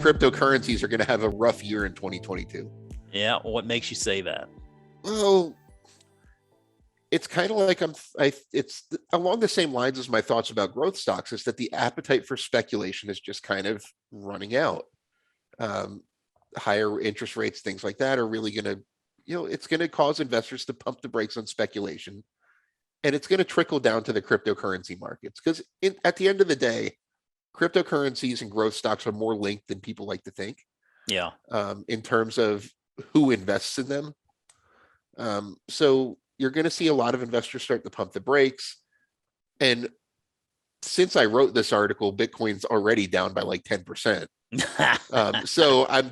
cryptocurrencies are going to have a rough year in 2022. Yeah. What makes you say that? Well, it's kind of like it's along the same lines as my thoughts about growth stocks, is that the appetite for speculation is just kind of running out. Higher interest rates, things like that, are really going to, it's going to cause investors to pump the brakes on speculation, and it's going to trickle down to the cryptocurrency markets, because at the end of the day, cryptocurrencies and growth stocks are more linked than people like to think. Yeah. In terms of who invests in them. So you're going to see a lot of investors start to pump the brakes. And since I wrote this article, Bitcoin's already down by like 10%. So I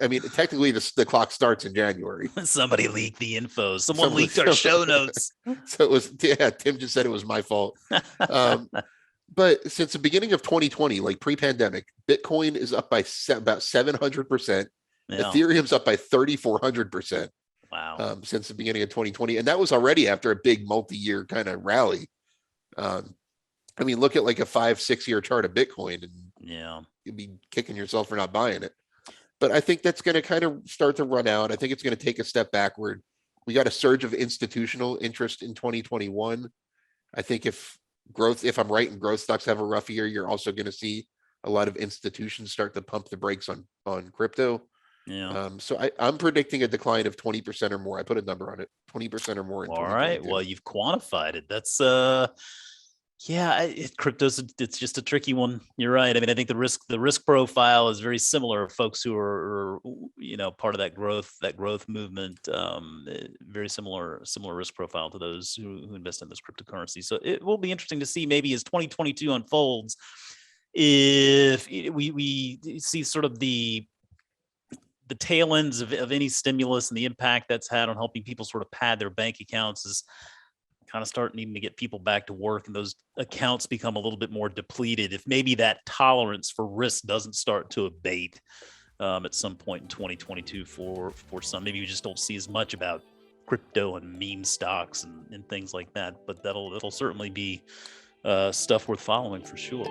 mean, technically the clock starts in January. Somebody leaked the info. Someone leaked our show notes. So it was, Tim just said it was my fault. But since the beginning of 2020, like pre-pandemic, Bitcoin is up by about 700%. Yeah. Ethereum's up by 3,400%. Wow. Since the beginning of 2020. And that was already after a big multi-year kind of rally. I mean, look at like a 5-6 year chart of Bitcoin, and you'd be kicking yourself for not buying it. But I think that's going to kind of start to run out. I think it's going to take a step backward. We got a surge of institutional interest in 2021. I think if I'm right and growth stocks have a rough year, you're also going to see a lot of institutions start to pump the brakes on crypto. Yeah. So I'm predicting a decline of 20% or more. I put a number on it, 20% or more. All right. Well, you've quantified it. That's it's just a tricky one. You're right. I mean, I think the risk profile is very similar. Folks who are part of that growth movement, very similar risk profile to those who invest in this cryptocurrency. So it will be interesting to see, maybe as 2022 unfolds, if we see sort of the tail ends of any stimulus and the impact that's had on helping people sort of pad their bank accounts, is kind of start needing to get people back to work, and those accounts become a little bit more depleted. If maybe that tolerance for risk doesn't start to abate at some point in 2022 for some, maybe you just don't see as much about crypto and meme stocks and things like that. But that'll certainly be stuff worth following for sure.